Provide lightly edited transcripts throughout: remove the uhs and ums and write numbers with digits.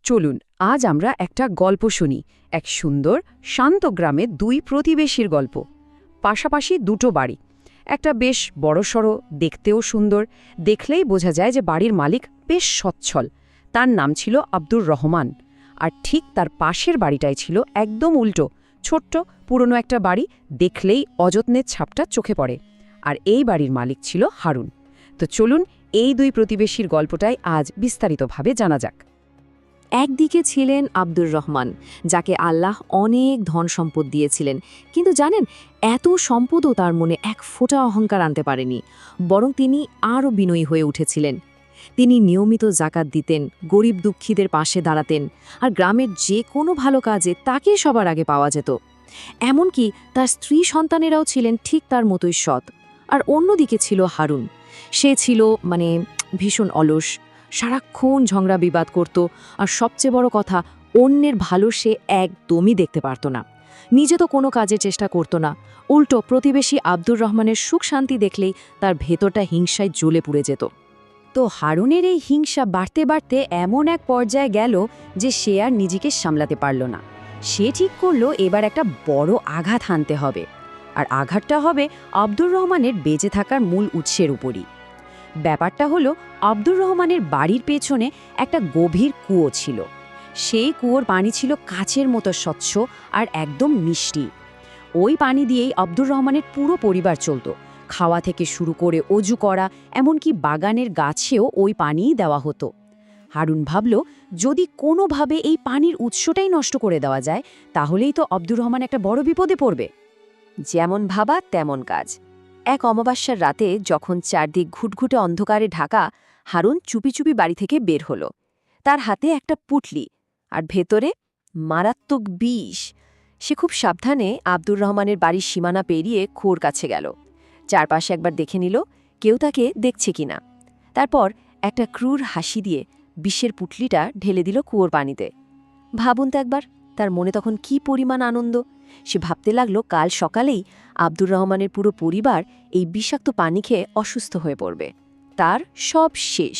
চলুন আজ আমরা একটা গল্প শুনি, এক সুন্দর শান্ত গ্রামে দুই প্রতিবেশীর গল্প। পাশাপাশি দুটো বাড়ি, একটা বেশ বড়সড়, দেখতেও সুন্দর, দেখলেই বোঝা যায় যে বাড়ির মালিক বেশ সচ্ছল। তার নাম ছিল আব্দুর রহমান। আর ঠিক তার পাশের বাড়িটাই ছিল একদম উল্টো, ছোট্ট পুরনো একটা বাড়ি, দেখলেই অযত্নের ছাপটা চোখে পড়ে। আর এই বাড়ির মালিক ছিল হারুন। তো চলুন এই দুই প্রতিবেশীর গল্পটাই আজ বিস্তারিতভাবে জানা যাক। একদিকে ছিলেন আব্দুর রহমান, যাকে আল্লাহ অনেক ধন সম্পদ দিয়েছিলেন, কিন্তু জানেন, এত সম্পদও তার মনে এক ফোঁটা অহংকার আনতে পারেনি, বরং তিনি আরও বিনয়ী হয়ে উঠেছিলেন। তিনি নিয়মিত জাকাত দিতেন, গরিব দুঃখীদের পাশে দাঁড়াতেন, আর গ্রামের যে কোনো ভালো কাজে তাকেই সবার আগে পাওয়া যেত। এমনকি তার স্ত্রী সন্তানেরাও ছিলেন ঠিক তার মতোই সৎ। আর অন্যদিকে ছিল হারুন। সে ছিল ভীষণ অলস, সারাক্ষণ ঝগড়া বিবাদ করত, আর সবচেয়ে বড় কথা, অন্যের ভালো সে একদমই দেখতে পারত না। নিজে তো কোনো কাজের চেষ্টা করত না, উল্টো প্রতিবেশী আব্দুর রহমানের সুখ শান্তি দেখলেই তার ভেতরটা হিংসায় জ্বলে পুড়ে যেত। তো হারুনের এই হিংসা বাড়তে বাড়তে এমন এক পর্যায়ে গেল যে সে আর নিজেকে সামলাতে পারল না। সে ঠিক করল এবার একটা বড় আঘাত হানতে হবে, আর আঘাতটা হবে আব্দুর রহমানের বেঁচে থাকার মূল উৎসের উপরই। ব্যাপারটা হলো, আব্দুর রহমানের বাড়ির পেছনে একটা গভীর কুয়ো ছিল। সেই কুয়োর পানি ছিল কাচের মতো স্বচ্ছ আর একদম মিষ্টি। ওই পানি দিয়েই আব্দুর রহমানের পুরো পরিবার চলত, খাওয়া থেকে শুরু করে অজু করা, এমনকি বাগানের গাছেও ওই পানিই দেওয়া হতো। হারুন ভাবল, যদি কোনোভাবে এই পানির উৎসটাই নষ্ট করে দেওয়া যায়, তাহলেই তো আব্দুর রহমান একটা বড় বিপদে পড়বে। যেমন ভাবা তেমন কাজ। এক অমাবস্যার রাতে যখন চারদিক ঘুটঘুটে অন্ধকারে ঢাকা, হারুন চুপি চুপি বাড়ি থেকে বের হলো। তার হাতে একটা পুটলি, আর ভেতরে মারাত্মক বিষ। সে খুব সাবধানে আব্দুর রহমানের বাড়ির সীমানা পেরিয়ে কুয়োর কাছে গেল। চারপাশে একবার দেখে নিল কেউ তাকে দেখছে কিনা। তারপর একটা ক্রূর হাসি দিয়ে বিষের পুটলিটা ঢেলে দিল কুয়োর পানিতে। ভাবুন তো একবার, তার মনে তখন কি পরিমাণ আনন্দ! সে ভাবতে লাগলো কাল সকালেই আব্দুর রহমানের পুরো পরিবার এই বিষাক্ত পানি খেয়ে অসুস্থ হয়ে পড়বে, তার সব শেষ।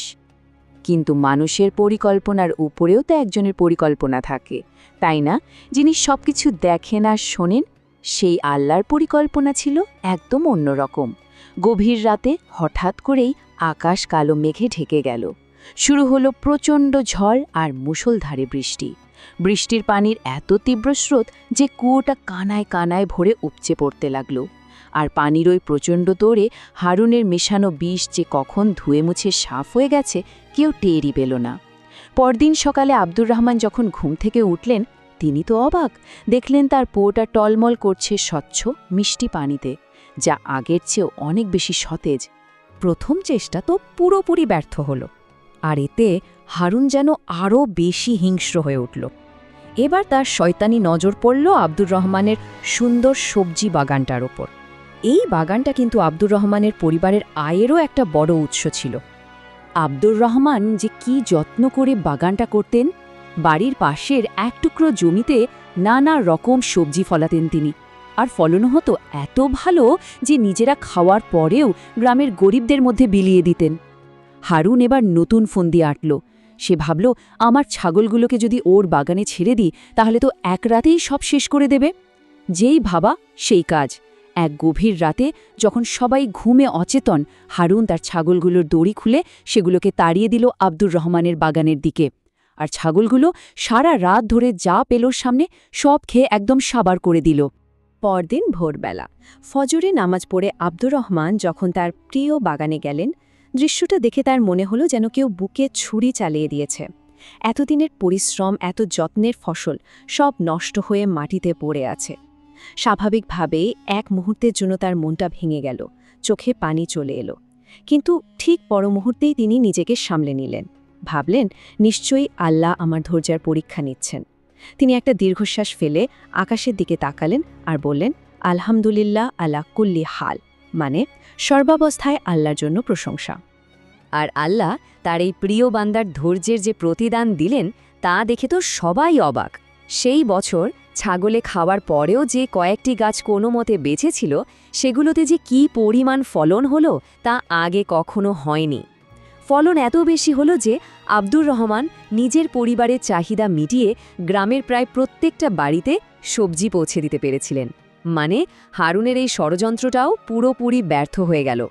কিন্তু মানুষের পরিকল্পনার উপরেও তো একজনের পরিকল্পনা থাকে, তাই না? যিনি সবকিছু দেখেন আর শোনেন, সেই আল্লাহর পরিকল্পনা ছিল একদম অন্যরকম। গভীর রাতে হঠাৎ করেই আকাশ কালো মেঘে ঢেকে গেল। শুরু হলো প্রচণ্ড ঝড় আর মুষলধারে বৃষ্টি। বৃষ্টির পানির এত তীব্র স্রোত যে কুয়োটা কানায় কানায় ভরে উপচে পড়তে লাগল। আর পানির ওই প্রচণ্ড দৌড়ে হারুনের মেশানো বিষ যে কখন ধুয়ে মুছে সাফ হয়ে গেছে কেউ টেরই পেল না। পরদিন সকালে আব্দুর রহমান যখন ঘুম থেকে উঠলেন, তিনি তো অবাক। দেখলেন তার পোটা টলমল করছে স্বচ্ছ মিষ্টি পানিতে, যা আগের চেয়েও অনেক বেশি সতেজ। প্রথম চেষ্টা তো পুরোপুরি ব্যর্থ হলো, আর এতে হারুন যেন আরও বেশি হিংস্র হয়ে উঠল। এবার তার শয়তানি নজর পড়ল আব্দুর রহমানের সুন্দর সবজি বাগানটার ওপর। এই বাগানটা কিন্তু আব্দুর রহমানের পরিবারের আয়েরও একটা বড় উৎস ছিল। আব্দুর রহমান যে কি যত্ন করে বাগানটা করতেন! বাড়ির পাশের এক টুকরো জমিতে নানা রকম সবজি ফলাতেন তিনি, আর ফলনও হতো এত ভালো যে নিজেরা খাওয়ার পরেও গ্রামের গরিবদের মধ্যে বিলিয়ে দিতেন। হারুন এবার নতুন ফন্দি আঁটল। সে ভাবল, আমার ছাগলগুলোকে যদি ওর বাগানে ছেড়ে দিই, তাহলে তো এক রাতেই সব শেষ করে দেবে। যেই ভাবা সেই কাজ। এক গভীর রাতে যখন সবাই ঘুমে অচেতন, হারুন তার ছাগলগুলোর দড়ি খুলে সেগুলোকে তাড়িয়ে দিল আব্দুর রহমানের বাগানের দিকে। আর ছাগলগুলো সারা রাত ধরে যা পেল সামনে সব খেয়ে একদম সাবার করে দিল। পরদিন ভোরবেলা ফজরে নামাজ পড়ে আব্দুর রহমান যখন তার প্রিয় বাগানে গেলেন, দৃশ্যটা দেখে তার মনে হলো যেন কেউ বুকে ছুরি চালিয়ে দিয়েছে। এতদিনের পরিশ্রম, এত যত্নের ফসল সব নষ্ট হয়ে মাটিতে পড়ে আছে। স্বাভাবিকভাবেই এক মুহূর্তের জন্য তার মনটা ভেঙে গেল, চোখে পানি চলে এলো। কিন্তু ঠিক পর মুহূর্তেই তিনি নিজেকে সামলে নিলেন। ভাবলেন, নিশ্চয়ই আল্লাহ আমার ধৈর্যের পরীক্ষা নিচ্ছেন। তিনি একটা দীর্ঘশ্বাস ফেলে আকাশের দিকে তাকালেন আর বললেন, আলহামদুলিল্লাহ আলা কুল্লি হাল, মানে সর্বাবস্থায় আল্লাহর জন্য প্রশংসা। আর আল্লাহ তার এই প্রিয় বান্দার ধৈর্যের যে প্রতিদান দিলেন, তা দেখে তো সবাই অবাক। সেই বছর ছাগলে খাওয়ার পরেও যে কয়েকটি গাছ কোনো মতে বেঁচেছিল, সেগুলোতে যে কি পরিমাণ ফলন হলো তা আগে কখনো হয়নি। ফলন এত বেশি হলো যে আব্দুর রহমান নিজের পরিবারের চাহিদা মিটিয়ে গ্রামের প্রায় প্রত্যেকটা বাড়িতে সবজি পৌঁছে দিতে পেরেছিলেন। মানে হারুনের এই ষড়যন্ত্রটাও পুরোপুরি ব্যর্থ হয়ে গেল।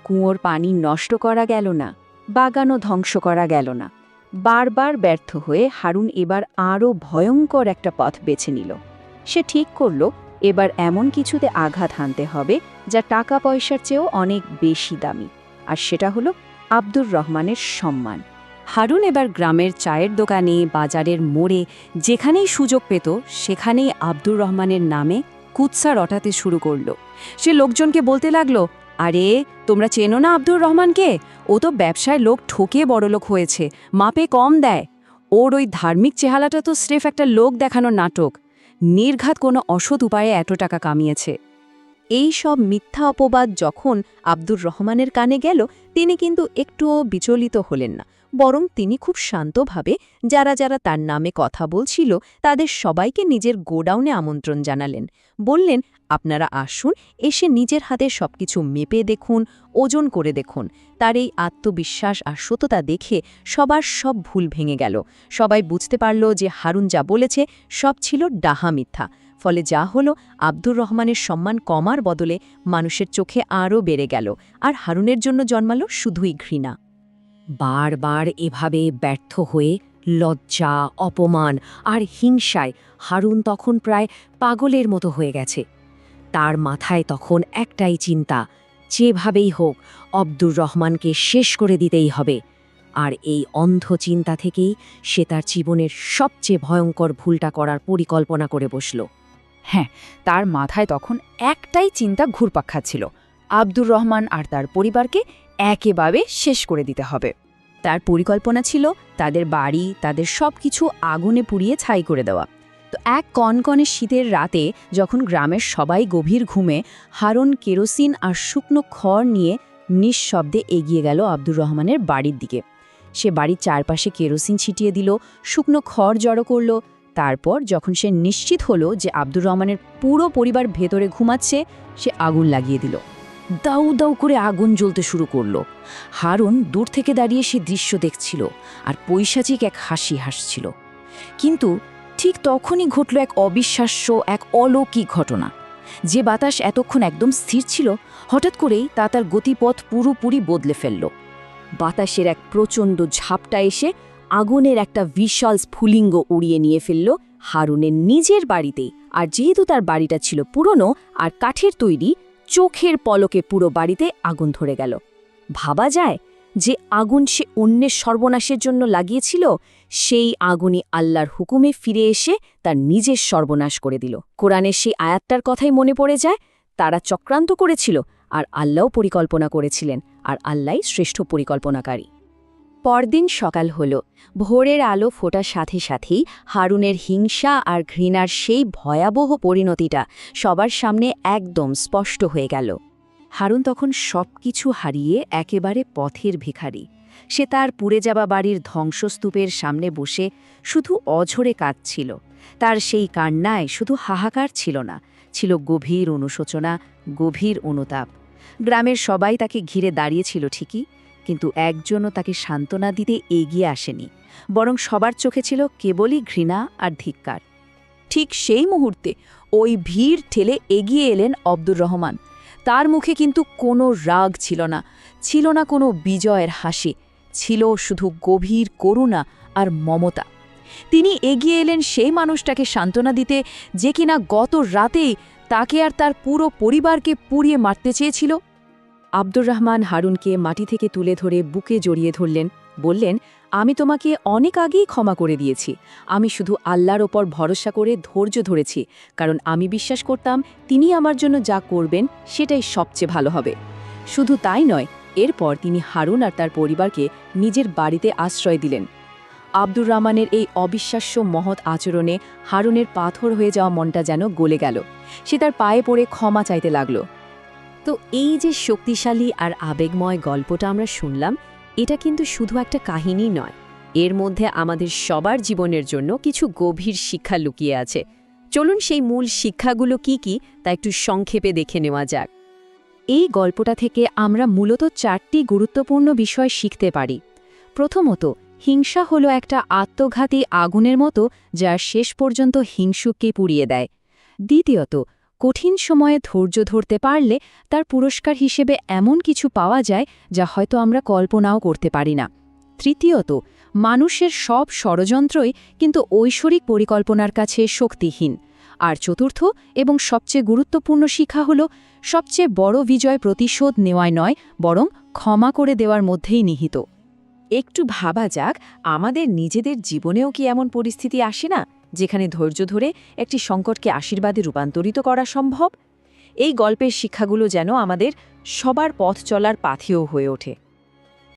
কুয়োর পানি নষ্ট করা গেল না, বাগানও ধ্বংস করা গেল না। বারবার ব্যর্থ হয়ে হারুন এবার আরও ভয়ঙ্কর একটা পথ বেছে নিল। সে ঠিক করল এবার এমন কিছুতে আঘাত হানতে হবে যা টাকা পয়সার চেয়েও অনেক বেশি দামি, আর সেটা হলো আব্দুর রহমানের সম্মান। হারুন এবার গ্রামের চায়ের দোকানে, বাজারের মোড়ে যেখানেই সুযোগ পেত সেখানেই আব্দুর রহমানের নামে কুৎসা রটাতে শুরু করল। সে লোকজনকে বলতে লাগলো, আরে তোমরা চেনো না আব্দুর রহমানকে? ও তো ব্যবসায় লোক ঠকে বড়লোক হয়েছে, মাপে কম দেয়। ওর ওই ধার্মিক চেহারাটা তো স্রেফ একটা লোক দেখানোর নাটক। নির্ঘাত কোনো অসৎ উপায়ে এত টাকা কামিয়েছে। এই সব মিথ্যা অপবাদ যখন আব্দুর রহমানের কানে গেল, তিনি কিন্তু একটুও বিচলিত হলেন না, বরং তিনি খুব শান্তভাবে যারা যারা তার নামে কথা বলছিল তাদের সবাইকে নিজের গোডাউনে আমন্ত্রণ জানালেন। বললেন, আপনারা আসুন, এসে নিজের হাতে সবকিছু মেপে দেখুন, ওজন করে দেখুন। তার এই আত্মবিশ্বাস আর সততা দেখে সবার সব ভুল ভেঙে গেল। সবাই বুঝতে পারল যে হারুন যা বলেছে সব ছিল ডাহা মিথ্যা। ফলে যা হলো, আব্দুর রহমানের সম্মান কমার বদলে মানুষের চোখে আরও বেড়ে গেল, আর হারুনের জন্য জন্মালো শুধুই ঘৃণা। বারবার এভাবে ব্যর্থ হয়ে লজ্জা, অপমান আর হিংসায় হারুন তখন প্রায় পাগলের মতো হয়ে গেছে। তার মাথায় তখন একটাই চিন্তা, যেভাবেই হোক আব্দুর রহমানকে শেষ করে দিতেই হবে। আর এই অন্ধ চিন্তা থেকেই সে তার জীবনের সবচেয়ে ভয়ঙ্কর ভুলটা করার পরিকল্পনা করে বসল। হ্যাঁ, তার মাথায় তখন একটাই চিন্তা ঘুরপাক খাচ্ছিল, আব্দুর রহমান আর তার পরিবারকে একেবারে শেষ করে দিতে হবে। তার পরিকল্পনা ছিল তাদের বাড়ি, তাদের সব কিছু আগুনে পুড়িয়ে ছাই করে দেওয়া। তো এক কনকনে শীতের রাতে যখন গ্রামের সবাই গভীর ঘুমে, হারুন কেরোসিন আর শুকনো খড় নিয়ে নিঃশব্দে এগিয়ে গেল আব্দুর রহমানের বাড়ির দিকে। সে বাড়ির চারপাশে কেরোসিন ছিটিয়ে দিল, শুকনো খড় জড়ো করল। তারপর যখন সে নিশ্চিত হলো যে আব্দুর রহমানের পুরো পরিবার ভেতরে ঘুমাচ্ছে, সে আগুন লাগিয়ে দিল। দাউ দাউ করে আগুন জ্বলতে শুরু করল। হারুন দূর থেকে দাঁড়িয়ে সে দৃশ্য দেখছিল আর পৈশাচিক এক হাসি হাসছিল। কিন্তু ঠিক তখনই ঘটল এক অবিশ্বাস্য, এক অলৌকিক ঘটনা। যে বাতাস এতক্ষণ একদম স্থির ছিল, হঠাৎ করেই তা তার গতিপথ পুরোপুরি বদলে ফেলল। বাতাসের এক প্রচণ্ড ঝাপটা এসে আগুনের একটা বিশাল স্ফুলিঙ্গ উড়িয়ে নিয়ে ফেলল হারুনের নিজের বাড়িতেই। আর যেহেতু তার বাড়িটা ছিল পুরনো আর কাঠের তৈরি, চোখের পলকে পুরো বাড়িতে আগুন ধরে গেল। ভাবা যায় যে আগুন সে অন্যের সর্বনাশের জন্য লাগিয়েছিল, সেই আগুনই আল্লাহর হুকুমে ফিরে এসে তার নিজের সর্বনাশ করে দিল। কোরআনের সেই আয়াতটার কথাই মনে পড়ে যায়, তারা চক্রান্ত করেছিল আর আল্লাহও পরিকল্পনা করেছিলেন, আর আল্লাহই শ্রেষ্ঠ পরিকল্পনাকারী। পরদিন সকাল হল। ভোরের আলো ফোটার সাথে সাথেই হারুনের হিংসা আর ঘৃণার সেই ভয়াবহ পরিণতিটা সবার সামনে একদম স্পষ্ট হয়ে গেল। হারুন তখন সবকিছু হারিয়ে একেবারে পথের ভিখারি। সে তার পুড়ে যাওয়া বাড়ির ধ্বংসস্তূপের সামনে বসে শুধু অঝরে কাঁদছিল। তার সেই কান্নায় শুধু হাহাকার ছিল না, ছিল গভীর অনুশোচনা, গভীর অনুতাপ। গ্রামের সবাই তাকে ঘিরে দাঁড়িয়েছিল ঠিকই, কিন্তু একজনও তাকে সান্ত্বনা দিতে এগিয়ে আসেনি, বরং সবার চোখে ছিল কেবলই ঘৃণা আর ধিক্কার। ঠিক সেই মুহূর্তে ওই ভিড় ঠেলে এগিয়ে এলেন আব্দুর রহমান। তার মুখে কিন্তু কোনো রাগ ছিল না, ছিল না কোনো বিজয়ের হাসি, ছিল শুধু গভীর করুণা আর মমতা। তিনি এগিয়ে এলেন সেই মানুষটাকে সান্ত্বনা দিতে যে কিনা গত রাতেই তাকে আর তার পুরো পরিবারকে পুড়িয়ে মারতে চেয়েছিল। আব্দুর রহমান হারুনকে মাটি থেকে তুলে ধরে বুকে জড়িয়ে ধরলেন, বললেন, আমি তোমাকে অনেক আগেই ক্ষমা করে দিয়েছি। আমি শুধু আল্লাহর ওপর ভরসা করে ধৈর্য ধরেছি, কারণ আমি বিশ্বাস করতাম তিনি আমার জন্য যা করবেন সেটাই সবচেয়ে ভালো হবে। শুধু তাই নয়, এরপর তিনি হারুন আর তার পরিবারকে নিজের বাড়িতে আশ্রয় দিলেন। আব্দুর রহমানের এই অবিশ্বাস্য মহৎ আচরণে হারুনের পাথর হয়ে যাওয়া মনটা যেন গলে গেল। সে তার পায়ে পড়ে ক্ষমা চাইতে লাগল। তো এই যে শক্তিশালী আর আবেগময় গল্পটা আমরা শুনলাম, এটা কিন্তু শুধু একটা কাহিনী নয়, এর মধ্যে আমাদের সবার জীবনের জন্য কিছু গভীর শিক্ষা লুকিয়ে আছে। চলুন সেই মূল শিক্ষাগুলো কি কি তা একটু সংক্ষেপে দেখে নেওয়া যাক। এই গল্পটা থেকে আমরা মূলত 4টি গুরুত্বপূর্ণ বিষয় শিখতে পারি। প্রথমত, হিংসা হলো একটা আত্মঘাতী আগুনের মতো যা শেষ পর্যন্ত হিংসুককে পুড়িয়ে দেয়। দ্বিতীয়ত, কঠিন সময়ে ধৈর্য ধরতে পারলে তার পুরস্কার হিসেবে এমন কিছু পাওয়া যায় যা হয়তো আমরা কল্পনাও করতে পারি না। তৃতীয়ত, মানুষের সব ষড়যন্ত্রই কিন্তু ঐশ্বরিক পরিকল্পনার কাছে শক্তিহীন। আর চতুর্থ এবং সবচেয়ে গুরুত্বপূর্ণ শিক্ষা হল, সবচেয়ে বড় বিজয় প্রতিশোধ নেওয়ায় নয়, বরং ক্ষমা করে দেওয়ার মধ্যেই নিহিত। একটু ভাবা যাক, আমাদের নিজেদের জীবনেও কি এমন পরিস্থিতি আসে না, যেখানে ধৈর্য ধরে একটি সংকটকে আশীর্বাদে রূপান্তরিত করা সম্ভব? এই গল্পের শিক্ষাগুলো যেন আমাদের সবার পথ চলার পাথেয় হয়ে ওঠে।